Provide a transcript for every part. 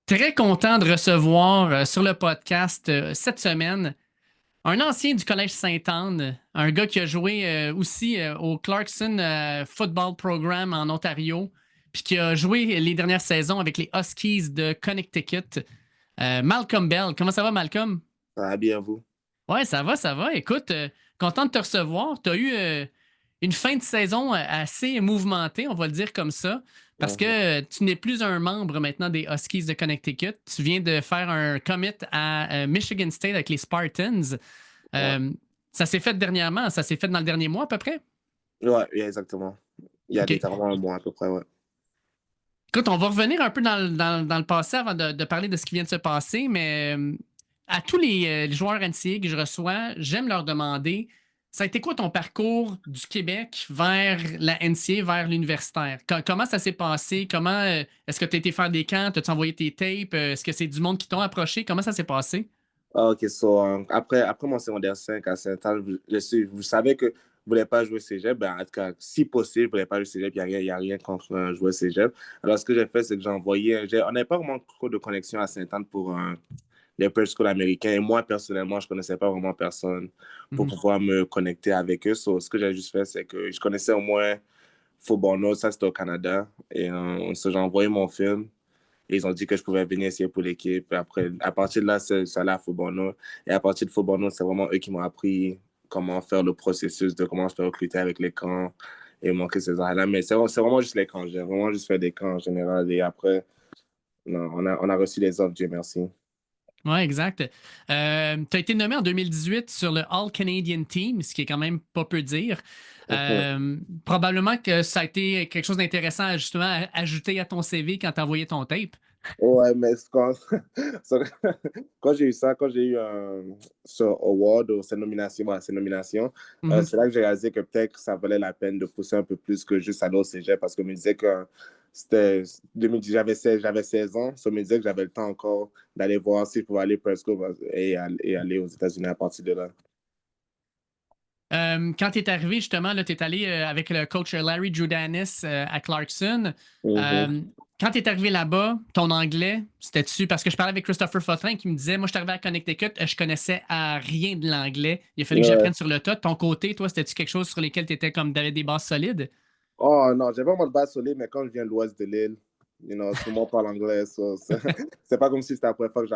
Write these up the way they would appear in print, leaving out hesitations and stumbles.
Très content de recevoir sur le podcast cette semaine un ancien du Collège Sainte-Anne, un gars qui a joué aussi au Clarkson Football Program en Ontario, puis qui a joué les dernières saisons avec les Huskies de Connecticut. Malcolm Bell. Comment ça va, Malcolm? Ça va bien, vous? Ouais, ça va, ça va. Écoute, content de te recevoir. Tu as eu une fin de saison assez mouvementée, on va le dire comme ça, parce Mhm. que tu n'es plus un membre maintenant des Huskies de Connecticut. Tu viens de faire un commit à Michigan State avec les Spartans. Ouais. Euh, Ça s'est fait dernièrement, ça s'est fait dans le dernier mois à peu près. Ouais, exactement. Il y a OK. littéralement un mois à peu près, ouais. Écoute, on va revenir un peu dans le passé avant de parler de ce qui vient de se passer, mais à tous les joueurs NCAA que je reçois, j'aime leur demander, ça a été quoi ton parcours du Québec vers la NCAA, vers l'universitaire? Comment ça s'est passé? Comment est-ce que tu as été faire des camps? As-tu envoyé tes tapes? Est-ce que c'est du monde qui t'ont approché? Comment ça s'est passé? Ah, ok, so, après mon secondaire 5 à Saint-Anne, vous savez que vous ne voulez pas jouer cégep, ben, en tout cas, si possible, vous ne voulez pas jouer cégep, il y a rien contre jouer cégep. Alors, ce que j'ai fait, c'est que on n'avait pas vraiment trop de connexion à Saint-Anne pour les prep schools américains. Et moi, personnellement, je ne connaissais pas vraiment personne pour Mhm. pouvoir me connecter avec eux. So, ce que j'ai juste fait, c'est que je connaissais au moins Football, ça c'était au Canada. Et j'ai envoyé mon film. Et ils ont dit que je pouvais venir essayer pour l'équipe. Après, à partir de là, c'est allé à Football. Et à partir de Football, c'est vraiment eux qui m'ont appris comment faire le processus de comment se faire recruter avec les camps et manquer ces arts-là. Mais c'est vraiment juste les camps. J'ai vraiment juste fait des camps en général. Et après, non, on a reçu les offres, Dieu merci. Oui, exact. Tu as été nommé en 2018 sur le All-Canadian Team, ce qui est quand même pas peu dire. Probablement que ça a été quelque chose d'intéressant justement à ajouter à ton CV quand tu as envoyé ton tape. Ouais, mais quand j'ai eu ça, quand j'ai eu ce award ou cette nomination, voilà, cette nomination, Mhm. c'est là que j'ai réalisé que peut-être ça valait la peine de pousser un peu plus que juste aller au cégep parce que je me disais que c'était 2010, j'avais 16 ans, ça me disait que j'avais le temps encore d'aller voir si je pouvais aller presque et aller aux États-Unis à partir de là. Quand tu es arrivé, justement, tu es allé avec le coach Larry Judanis à Clarkson. Mhm. Euh, Quand tu es arrivé là-bas, ton anglais, c'était-tu? Parce que je parlais avec Christopher Fortin qui me disait, moi, je suis arrivé à Connecticut, je connaissais à rien de l'anglais. Il a fallu que Ouais. j'apprenne sur le tas. De ton côté, toi, c'était-tu quelque chose sur lesquels tu étais comme t'avais des bases solides? Oh non, j'ai vraiment de base solide, mais quand je viens de l'ouest de l'île, tout le monde parle anglais. C'est pas comme si c'était la première fois que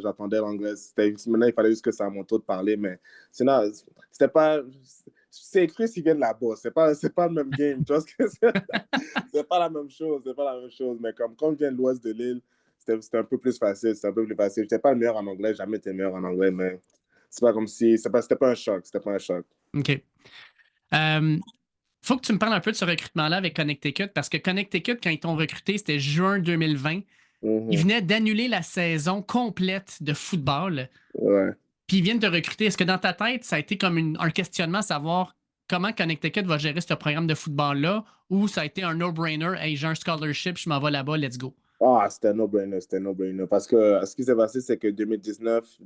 j'attendais l'anglais. Maintenant, il fallait juste que ça à mon tour de parler, mais sinon, c'était pas. C'est écrit s'ils viennent là-bas. C'est pas le même game. Tu vois ce que c'est? C'est pas la même chose. C'est pas la même chose. Mais comme quand je viens de l'ouest de l'île, c'était un peu plus facile. C'était un peu plus facile. J'étais pas le meilleur en anglais. Jamais été le meilleur en anglais, mais c'est pas comme si. C'était pas un choc. C'était pas un choc. OK. Euh, Faut que tu me parles un peu de ce recrutement-là avec Connecticut, parce que Connecticut, quand ils t'ont recruté, c'était juin 2020. Ils Mhm. venaient d'annuler la saison complète de football. Ouais. Puis ils viennent te recruter. Est-ce que dans ta tête, ça a été comme un questionnement à savoir comment Connecticut va gérer ce programme de football-là, ou ça a été un no-brainer, hey, j'ai un scholarship, je m'en vais là-bas, let's go. Ah, c'était un no-brainer, c'était un no-brainer. Parce que ce qui s'est passé, c'est que 2019 et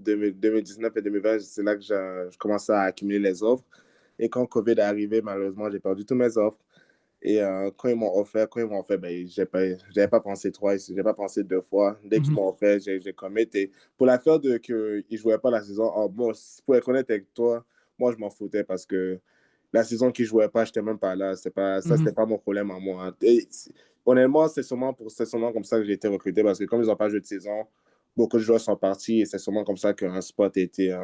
2020, c'est là que je commençais à accumuler les offres. Et quand COVID est arrivé, malheureusement, j'ai perdu tous mes offres. Et quand ils m'ont offert, ben, j'avais pas pensé trois, j'ai pas pensé deux fois. Dès qu'ils Mhm. m'ont offert, j'ai commit. Et pour l'affaire de qu'ils ne jouaient pas la saison, oh, bon, pour être honnête avec toi, moi, je m'en foutais parce que la saison qu'ils ne jouaient pas, je n'étais même pas là. Ça, c'était Mhm. pas mon problème à moi, hein. Et, honnêtement, c'est sûrement comme ça que j'ai été recruté parce que comme ils n'ont pas joué de saison, beaucoup de joueurs sont partis et c'est sûrement comme ça qu'un spot a été,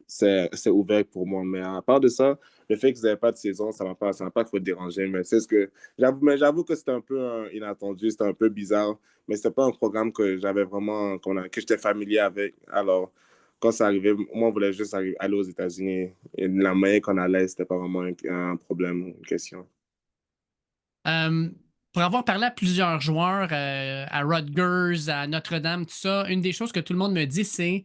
c'est ouvert pour moi. Mais à part de ça, le fait qu'ils n'avaient pas de saison, ça m'a pas trop dérangé. Mais c'est ce que j'avoue que c'était un peu inattendu, c'était un peu bizarre. Mais c'était pas un programme que j'avais vraiment, que j'étais familier avec. Alors, quand ça arrivait, moi, on voulait juste aller aux États-Unis. Et la manière qu'on allait, c'était pas vraiment un problème, une question. Euh, pour avoir parlé à plusieurs joueurs, à Rutgers, à Notre-Dame, tout ça, une des choses que tout le monde me dit, c'est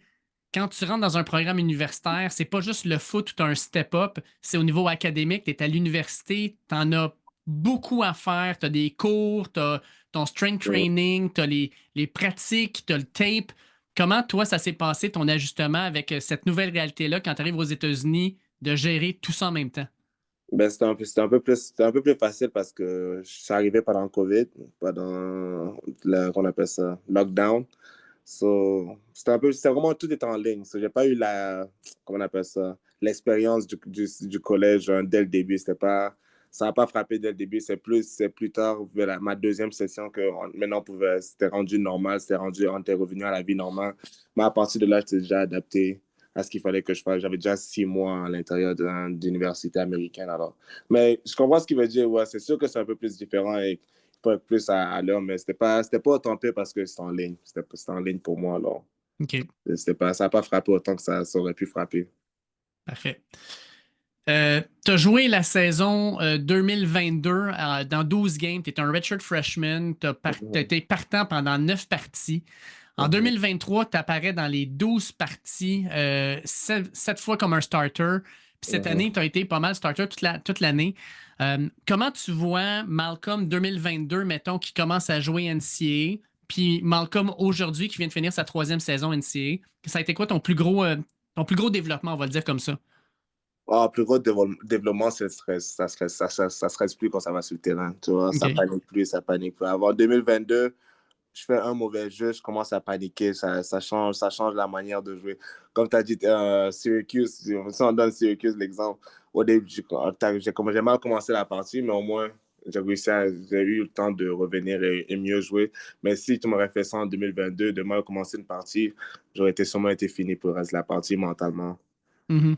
quand tu rentres dans un programme universitaire, c'est pas juste le foot où tu as un step-up, c'est au niveau académique, tu es à l'université, tu en as beaucoup à faire, tu as des cours, tu as ton strength Mm. training, tu as les pratiques, tu as le tape. Comment, toi, ça s'est passé, ton ajustement avec cette nouvelle réalité-là, quand tu arrives aux États-Unis, de gérer tout ça en même temps? Ben, c'était un peu plus facile parce que je suis arrivé pendant le COVID, pendant qu'on appelle ça, lockdown. So, c'était vraiment tout était en ligne. So, j'ai pas eu comment on appelle ça, l'expérience du collège dès le début. Ça n'a pas frappé dès le début. C'est plus tard, vers ma deuxième session, que maintenant c'était rendu normal, on était revenu à la vie normale. Mais à partir de là, j'étais déjà adapté à ce qu'il fallait que je fasse. J'avais déjà 6 mois à l'intérieur d'université américaine. Alors. Mais je comprends ce qu'il veut dire. Ouais, c'est sûr que c'est un peu plus différent et pas plus à l'heure, mais c'était pas autant pire parce que c'était en ligne. C'était en ligne pour moi, alors. OK, Ça n'a pas frappé autant que ça aurait pu frapper. parfait. Tu as joué la saison 2022 dans 12 games. Tu es un redshirt freshman. Tu as Mhm. été partant pendant 9 parties. En Mhm. 2023, tu apparais dans les 12 parties, 7 fois comme un starter. Puis cette année, Mhm. tu as été pas mal starter toute l'année. Comment tu vois Malcolm 2022, mettons, qui commence à jouer NCAA, puis Malcolm aujourd'hui qui vient de finir sa troisième saison NCAA? Ça a été quoi ton plus gros développement, on va le dire comme ça? Ah, plus gros développement, ça stresse plus quand ça va sur le terrain. Tu vois, ça OK. panique plus, ça panique plus. Avant 2022, je fais un mauvais jeu, je commence à paniquer, ça change la manière de jouer. Comme tu as dit, Syracuse, si on donne Syracuse l'exemple, au début, j'ai mal commencé la partie, mais au moins, j'ai eu le temps de revenir et mieux jouer. Mais si tu m'aurais fait ça en 2022, de mal commencer une partie, j'aurais sûrement été fini pour le reste de la partie mentalement. Mhm.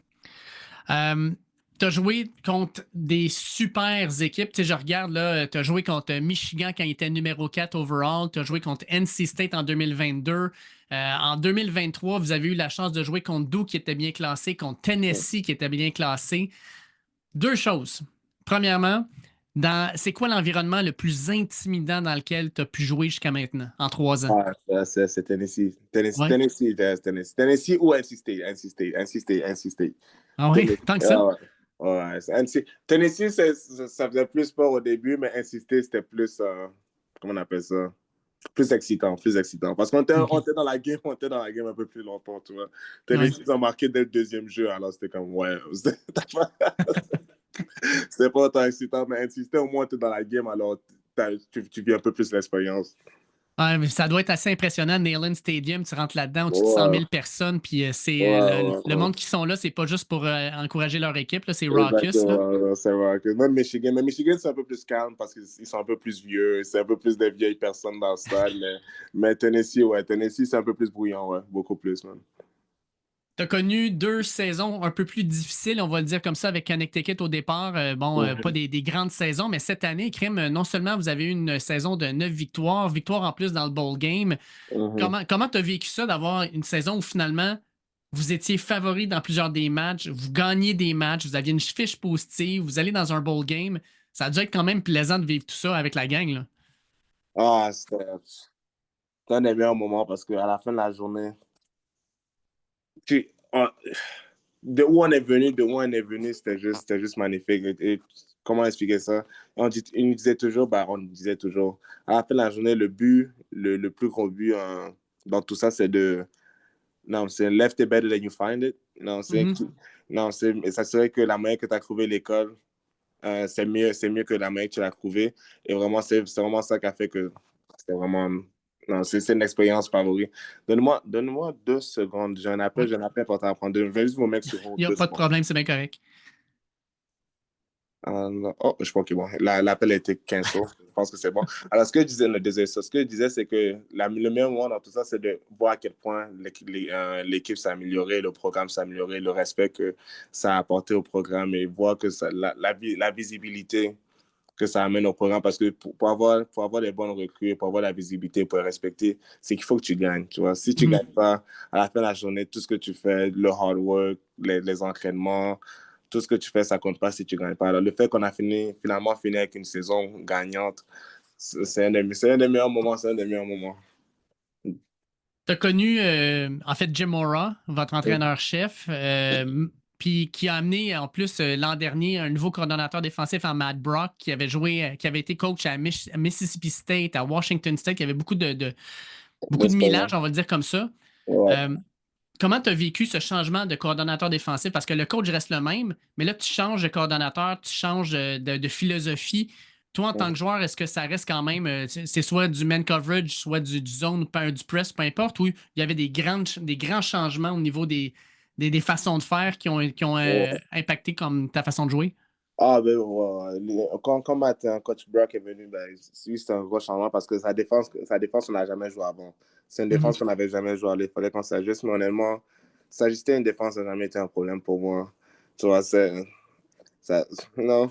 Tu as joué contre des super équipes. Tu sais, je regarde, là, tu as joué contre Michigan quand il était numéro 4 overall. Tu as joué contre NC State en 2022. En 2023, vous avez eu la chance de jouer contre Duke qui était bien classé, contre Tennessee qui était bien classé. Deux choses. Premièrement, c'est quoi l'environnement le plus intimidant dans lequel tu as pu jouer jusqu'à maintenant, en 3 ans? Ah, c'est Tennessee. Ouais. Tennessee ou NC State. NC State. NC State. NC State. Ah ouais, Tennessee. tant que ça? Ah ouais. Ouais, Tennessee, ça faisait plus peur au début, mais NC State, c'était plus, comment on appelle ça? Plus excitant, plus excitant. Parce on OK. était dans la game, on était dans la game un peu plus longtemps, tu vois. Ouais. Tennessee, ils ont marqué dès le deuxième jeu, alors c'était comme, ouais, c'était pas autant excitant, mais NC State, au moins, tu es dans la game, alors tu vis un peu plus l'expérience. Ouais, mais ça doit être assez impressionnant, Neyland Stadium. Tu rentres là-dedans, au-dessus de 100 Ouais, 000 personnes, puis c'est ouais, ouais, le ouais. monde qui sont là, c'est pas juste pour encourager leur équipe, là, c'est raucous, là. Exactement, c'est vrai. Même Michigan, mais Michigan, c'est un peu plus calme parce qu'ils sont un peu plus vieux. C'est un peu plus de vieilles personnes dans le stade. Mais Tennessee, ouais, Tennessee, c'est un peu plus bruyant, ouais, beaucoup plus, même. Tu as connu 2 saisons un peu plus difficiles, on va le dire comme ça, avec Connecticut au départ. Bon, pas Mhm, des grandes saisons, mais cette année, Crime, non seulement vous avez eu une saison de 9 victoires, victoire en plus dans le bowl game. mhm. Comment tu as vécu ça d'avoir une saison où finalement vous étiez favori dans plusieurs des matchs, vous gagnez des matchs, vous aviez une fiche positive, vous allez dans un bowl game. Ça a dû être quand même plaisant de vivre tout ça avec la gang, là. Ah, c'était un des meilleurs moments parce qu'à la fin de la journée, tu, ah, de où on est venu, c'était juste magnifique. Et comment expliquer ça? On disait toujours, à la fin de la journée, le plus gros but dans tout ça, c'est de. Non, c'est left it better than you find it. Mhm. Non, c'est s'assurer que la manière que tu as trouvé l'école, c'est mieux que la manière que tu l'as trouvée. Et vraiment, c'est vraiment ça qui a fait que c'était vraiment. Non, c'est une expérience favorite. Donne-moi 2 secondes. Ouais. J'ai un appel pour t'apprendre. Je vais juste vous mettre sur hold Il n'y a deux pas de secondes. problème, c'est bien correct. Non. Oh, je pense que bon. L'appel a été cancel. Je pense que c'est bon. Alors, ce que je disais, c'est que le meilleur moment dans tout ça, c'est de voir à quel point l'équipe s'est améliorée, le programme s'est amélioré, le respect que ça a apporté au programme et voir que la visibilité que ça amène au programme. Parce que pour avoir les bonnes recrues, pour avoir la visibilité, pour les respecter, c'est qu'il faut que tu gagnes. Tu vois? Si tu ne Mhm. gagnes pas, à la fin de la journée, tout ce que tu fais, le hard work, les entraînements, tout ce que tu fais, ça compte pas si tu gagnes pas. Alors, le fait qu'on a finalement fini avec une saison gagnante, c'est un des meilleurs moments, c'est un des meilleurs moments. Tu as connu, en fait, Jim Mora, votre entraîneur-chef, puis qui a amené en plus l'an dernier un nouveau coordonnateur défensif en Matt Brock qui avait joué, qui avait été coach à Mississippi State, à Washington State, qui avait beaucoup de millage, D'expérience. on va le dire comme ça. Ouais. Euh, comment tu as vécu ce changement de coordonnateur défensif? Parce que le coach reste le même, mais là, tu changes de coordonnateur, tu changes de philosophie. Toi, en tant que joueur, est-ce que ça reste quand même, c'est soit du man coverage, soit du zone, du press, peu importe, ou il y avait des grands changements au niveau des façons de faire qui ont Ouais. impacté comme ta façon de jouer? Ah, ben, ouais. Quand Matt, coach Brock est venu, ben, c'est un gros changement parce que sa défense, on n'a jamais joué avant. C'est une Mhm. défense qu'on n'avait jamais joué. Il fallait qu'on s'ajuste, mais honnêtement, s'ajuster à une défense n'a jamais été un problème pour moi. Tu vois, ça, non.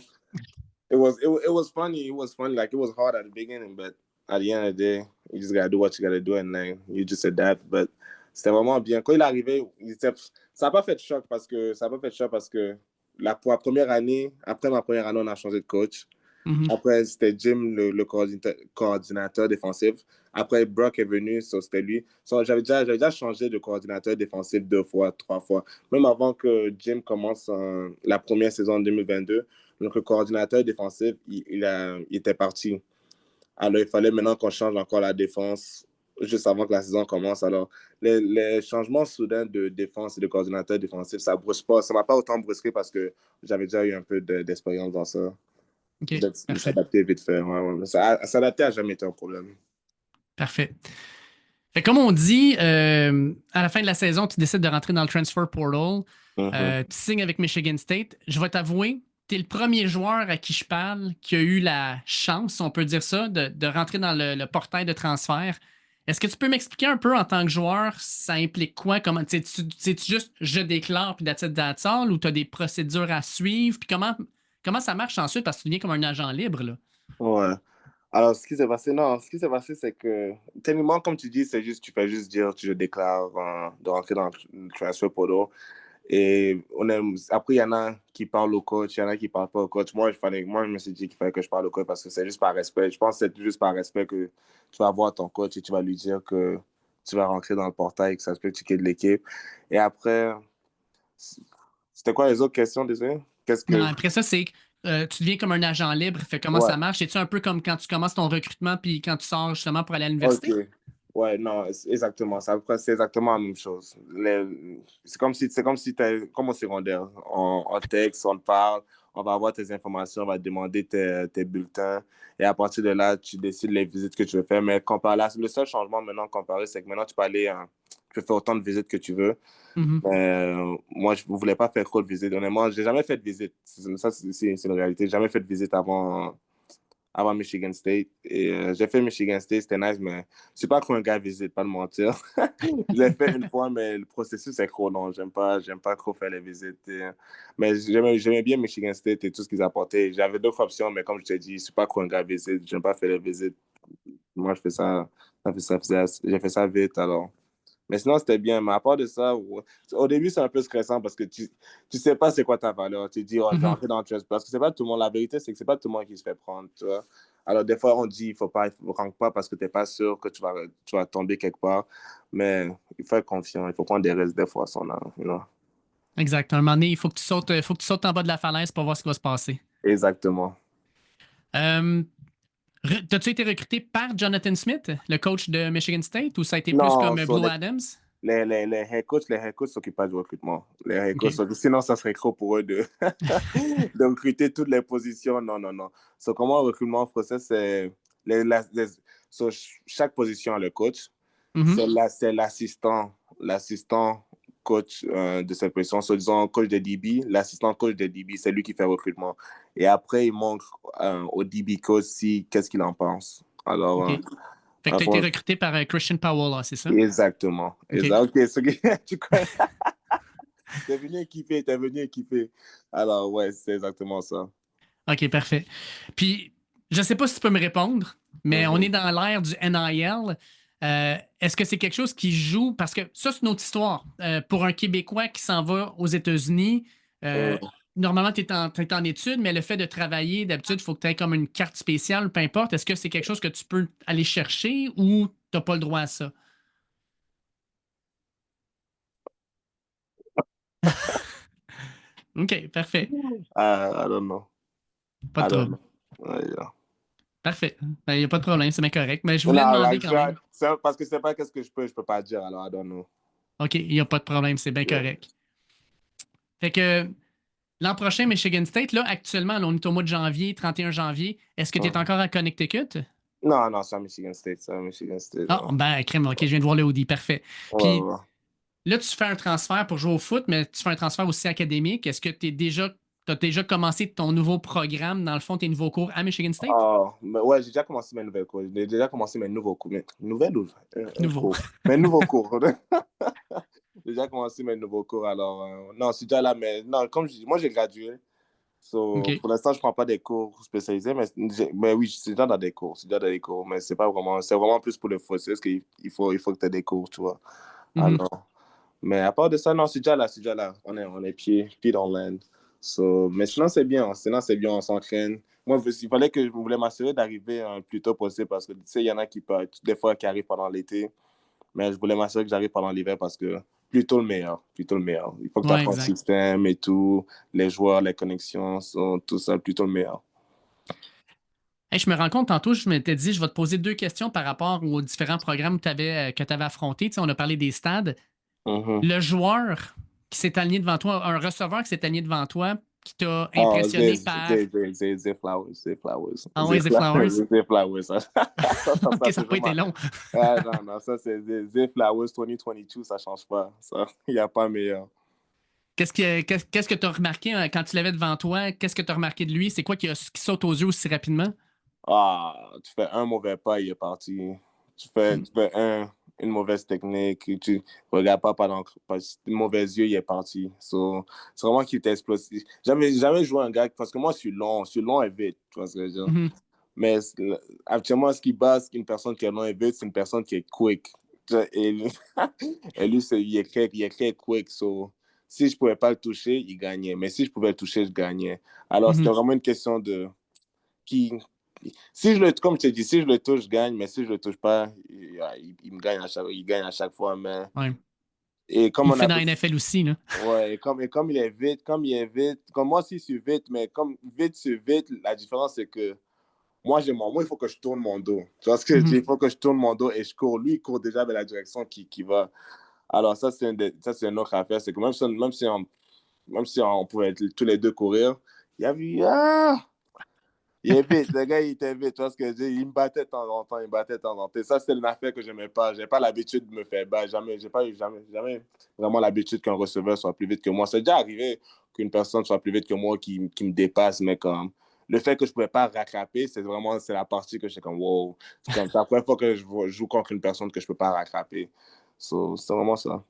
It was funny. It was funny. Like, it was hard at the beginning, but at the end of the day, you just gotta do what you gotta do and then you just adapt. But c'était vraiment bien. Quand il est arrivé, ça n'a pas fait de choc parce que pour la première année, après ma première année, on a changé de coach. Mhm. Après, c'était Jim, le coordinateur défensif. Après, Brock est venu, c'était lui. J'avais déjà changé de coordinateur défensif 2 fois, 3 fois. Même avant que Jim commence la première saison en 2022, donc le coordinateur défensif, il était parti. Alors, il fallait maintenant qu'on change encore la défense juste avant que la saison commence. Alors, les changements soudains de défense et de coordinateur défensif, ça brusque pas. Ça m'a pas autant brusqué parce que j'avais déjà eu un peu d'expérience dans ça. OK, Donc, parfait. s'adapter vite fait. Ouais, ouais. S'adapter n'a jamais été un problème. Parfait. Fait comme on dit, à la fin de la saison, tu décides de rentrer dans le transfer portal. Mhm. Tu signes avec Michigan State. Je vais t'avouer, tu es le premier joueur à qui je parle qui a eu la chance, si on peut dire ça, de rentrer dans le portail de transfert. Est-ce que tu peux m'expliquer un peu en tant que joueur, ça implique quoi? Comment, c'est-tu juste je déclare puis that's all, ou tu as des procédures à suivre? Puis comment ça marche ensuite? Parce que tu deviens comme un agent libre, là. Ouais. Alors, ce qui s'est passé, c'est que, tellement, comme tu dis, c'est juste, tu fais juste dire, je déclare de rentrer dans le transfer portal. Et après, il y en a qui parlent au coach, il y en a qui ne parlent pas au coach. Moi, je me suis dit qu'il fallait que je parle au coach parce que c'est juste par respect. Je pense que c'est juste par respect que tu vas voir ton coach et tu vas lui dire que tu vas rentrer dans le portail et que ça se peut que tu quittes l'équipe. Et après, c'était quoi les autres questions, désolé? Qu'est-ce Non, que. après ça, c'est que tu deviens comme un agent libre. Fait comment Ouais, ça marche? C'est-tu un peu comme quand tu commences ton recrutement puis quand tu sors justement pour aller à ok. l'université? Ouais, non, exactement. C'est exactement la même chose. C'est comme si t'es comme au secondaire. On texte, on te parle, on va avoir tes informations, on va te demander tes bulletins. Et à partir de là, tu décides les visites que tu veux faire. Mais le seul changement maintenant comparé, c'est que maintenant tu peux aller, tu peux faire autant de visites que tu veux. Mhm. Moi, je ne voulais pas faire trop de visites. Honnêtement, j'ai jamais fait de visite. Ça, c'est une réalité. J'ai jamais fait de visite avant Michigan State. Et j'ai fait Michigan State, c'était nice, mais je suis pas trop un gars visite, pas de mentir. Je l'ai fait une fois, mais le processus est trop long. J'aime pas trop faire les visites. Mais j'aimais bien Michigan State et tout ce qu'ils apportaient. J'avais d'autres options, mais comme je t'ai dit, je suis pas trop un gars visite. J'aime pas faire les visites. Moi, je fais j'ai fait ça vite, alors. Mais sinon, c'était bien. Mais à part de ça, ouais. Au début, c'est un peu stressant parce que tu sais pas c'est quoi ta valeur. Tu dis, oh, je vais Mhm. entrer dans le trust. Parce que c'est pas tout le monde. La vérité, c'est que c'est pas tout le monde qui se fait prendre, tu vois. Alors, des fois, on dit, il faut rank pas parce que tu n'es pas sûr que tu vas tomber quelque part. Mais il faut être confiant. Il faut prendre des risques des fois, you know. Exact. À un moment donné, faut que tu sautes en bas de la falaise pour voir ce qui va se passer. Exactement. Euh, T'as-tu été recruté par Jonathan Smith, le coach de Michigan State, ou ça a été plus Non, comme Blue Adams? les head coachs s'occupent pas du recrutement. Les head coachs, OK. sinon, ça serait trop pour eux de, de recruter toutes les positions. Non, non, non. Comment le recrutement français, c'est so, chaque position a le coach. Mhm. C'est l'assistant coach de cette position. Disons, coach de DB, l'assistant coach de DB, c'est lui qui fait le recrutement. Et après, il montre au DB coach qu'est-ce qu'il en pense. Alors, OK. Fait que tu as été recruté par Christian Powell, là, c'est ça? exactement. OK. Ok, tu connais. T'es venu équiper. Alors, ouais, c'est exactement ça. OK, parfait. Puis, je sais pas si tu peux me répondre, mais on est Mhm. dans l'ère du NIL. Est-ce que c'est quelque chose qui joue? Parce que ça, c'est une autre histoire. Pour un Québécois qui s'en va aux États-Unis, euh, normalement, t'es en études, mais le fait de travailler, d'habitude, il faut que tu aies comme une carte spéciale, peu importe. Est-ce que c'est quelque chose que tu peux aller chercher ou tu n'as pas le droit à ça? OK, parfait. I don't know. Pas de I don't trouble. know. Yeah. Parfait. Il n'y a pas de problème, c'est bien correct. Mais je voulais Non, demander like, quand même. parce que c'est pas qu'est-ce que je peux pas dire, alors I don't know. OK, il n'y a pas de problème, c'est bien Yeah. correct. Fait que l'an prochain, Michigan State, là, actuellement, là, on est au mois de janvier, 31 janvier. Est-ce que tu es Mhm. encore à Connecticut? Non, non, c'est à Michigan State, c'est à Michigan State. Ah, ben, crème, OK, je viens de voir le OD, parfait. Ouais, Puis ouais. là, tu fais un transfert pour jouer au foot, mais tu fais un transfert aussi académique. Est-ce que tu as déjà commencé ton nouveau programme, dans le fond, tes nouveaux cours à Michigan State? Ah, mais ouais, j'ai déjà commencé mes nouvelles cours. J'ai déjà commencé mes nouveaux cours. Nouvelles ou un Nouveau. cours? Mes nouveaux cours. J'ai déjà commencé mes nouveaux cours. Alors, non, c'est déjà là. Mais non, comme je dis, moi, j'ai gradué. So, OK. pour l'instant, je ne prends pas des cours spécialisés. Mais oui, c'est déjà dans des cours. C'est déjà dans des cours. Mais c'est pas vraiment. C'est vraiment plus pour le foot. C'est juste qu'il faut que tu aies des cours, tu vois. Mhm. Alors, mais à part de ça, non, c'est déjà là. C'est déjà là. On est pieds dans land. So, mais sinon, c'est bien. Sinon, c'est bien. On s'entraîne. Moi, il fallait que je voulais m'assurer d'arriver le plus tôt possible parce que, tu sais, il y en a qui peuvent, des fois, qui arrivent pendant l'été. Mais je voulais m'assurer que j'arrive pendant l'hiver parce que plutôt le meilleur. Plutôt le meilleur. Il faut que tu Ouais, apprennes le exact. système et tout, les joueurs, les connexions, tout ça, plutôt le meilleur. Hey, je me rends compte, tantôt, je m'étais dit, je vais te poser deux questions par rapport aux différents programmes que tu avais affrontés. Tu sais, on a parlé des stades. Mhm. Le joueur qui s'est aligné devant toi, un receveur qui s'est aligné devant toi, qui t'a Oh, impressionné par. Zay Flowers, Zay Flowers. Ah ouais, The Flowers. Zay Flowers. Ça OK, ça n'a pas toujours été mal. long. Ah, non, non, ça, c'est Zay Flowers 2022, ça change pas. Ça, il n'y a pas meilleur. Qu'est-ce que tu as remarqué quand tu l'avais devant toi? Qu'est-ce que tu as remarqué de lui? C'est quoi qui saute aux yeux aussi rapidement? Ah, tu fais un mauvais pas, il est parti. Tu fais une mauvaise technique, tu regardes pas de mauvais yeux, il est parti. So, c'est vraiment qu'il était explosif. Jamais joué un gars, parce que moi, je suis long et vite, tu vois ce que je veux dire. Mhm. Mais actuellement, ce qui base une personne qui est long et vite, c'est une personne qui est quick. Et lui, et lui il est très quick. So, si je pouvais pas le toucher, il gagnait. Mais si je pouvais le toucher, je gagnais. Alors, c'était Mhm. vraiment une question de qui, comme tu as dit, si je le touche, je gagne, mais si je le touche pas, il me gagne à chaque fois. Mais, Ouais. et comme Il le on fait a, dans la NFL aussi, là. ouais, et comme il est vite, comme moi aussi, je suis vite, mais comme vite sur vite, la différence, c'est que moi, il faut que je tourne mon dos. Tu vois ce que je dis? Mhm. Il faut que je tourne mon dos et je cours. Lui, il court déjà vers la direction qui va. Alors, ça, c'est une autre affaire. C'est que même si on pouvait tous les deux courir, il y avait, il est vite, le gars, il était vite, tu vois ce que je dis? Il me battait de temps en temps, il me battait de temps en temps. Et ça, c'est une affaire que je n'aimais pas. Je n'ai pas l'habitude de me faire battre. Jamais, j'ai pas eu jamais vraiment l'habitude qu'un receveur soit plus vite que moi. C'est déjà arrivé qu'une personne soit plus vite que moi qui me dépasse, mais comme le fait que je ne pouvais pas rattraper, c'est la partie que j'étais comme wow. C'est la première fois que je joue contre une personne que je ne peux pas rattraper. So, c'est vraiment ça.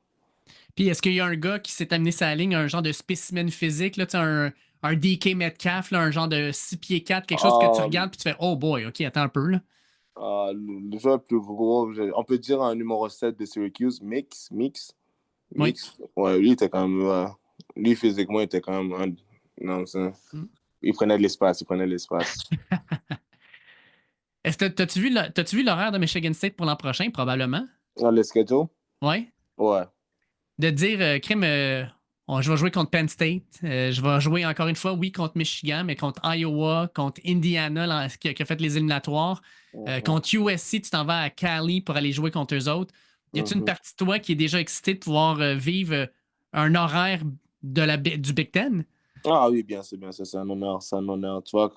Puis est-ce qu'il y a un gars qui s'est amené sa ligne, un genre de spécimen physique, là, tu sais, un DK Metcalf, là, un genre de 6 pieds 4, quelque chose que tu Um, regardes puis tu fais Oh boy, OK, attends un peu, là. le joueur le plus gros, on peut dire un numéro 7 de Syracuse, Oui. Mix. Ouais, lui, il était quand même. Lui, physiquement, il était quand même. Non, Mm. il prenait de l'espace, il prenait de l'espace. Est-ce que t'as-tu vu l'horaire de Michigan State pour l'an prochain, probablement? Le schedule? Oui. Ouais. De dire, crime, je vais jouer contre Penn State. Je vais jouer encore une fois, oui, contre Michigan, mais contre Iowa, contre Indiana, là, qui a fait les éliminatoires. Mhm, Contre USC, tu t'en vas à Cali pour aller jouer contre eux autres. Y a-tu une mhm. partie de toi qui est déjà excitée de pouvoir vivre un horaire du Big Ten? Ah oui, bien sûr, c'est un honneur, c'est un honneur. Tu vois,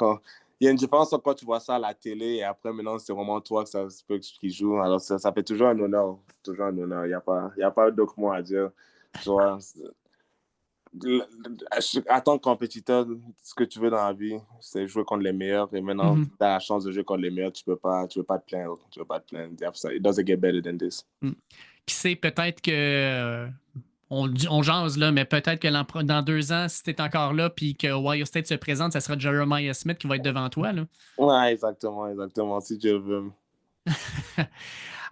il y a une différence quand tu vois ça à la télé et après, maintenant, c'est vraiment toi que ça se peut qui joue. Alors, ça fait toujours un honneur. Toujours un honneur. Il y a pas d'autre mot à dire. Tu vois, en tant que compétiteur, ce que tu veux dans la vie, c'est jouer contre les meilleurs. Et maintenant, Mhm. tu as la chance de jouer contre les meilleurs. Tu peux pas te plaindre. Tu peux pas te plaindre. It doesn't get better than this. Mm. Qui sait, peut-être que on jase là, mais peut-être que dans 2 ans, si t'es encore là puis que Ohio State se présente, ça sera Jeremiah Smith qui va être devant toi, là. Ouais, exactement, exactement. Si Dieu veut.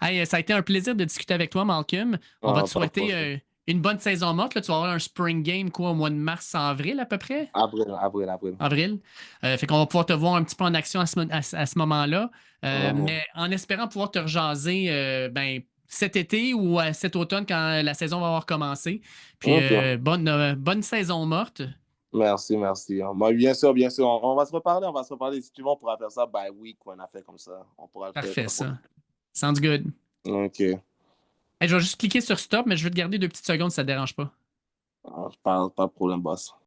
Hey, ça a été un plaisir de discuter avec toi, Malcolm. On va te Pas de souhaiter problème. une bonne saison morte. Là. Tu vas avoir un spring game quoi, au mois de mars-avril à peu près. Avril, avril, avril. Avril. Fait qu'on va pouvoir te voir un petit peu en action à ce moment-là. Mhm. Mais en espérant pouvoir te rejaser ben, cet été ou cet automne quand la saison va avoir commencé. Puis OK. bonne saison morte. Merci, merci. Moi, bien sûr, bien sûr. On va se reparler, on va se reparler. Si tu veux, on pourra faire ça by week, on a fait comme ça. On pourra le faire. Parfait, ça. Sounds good. OK. Hey, je vais juste cliquer sur stop, mais je vais te garder 2 petites secondes si ça te dérange pas. Pas de problème, boss.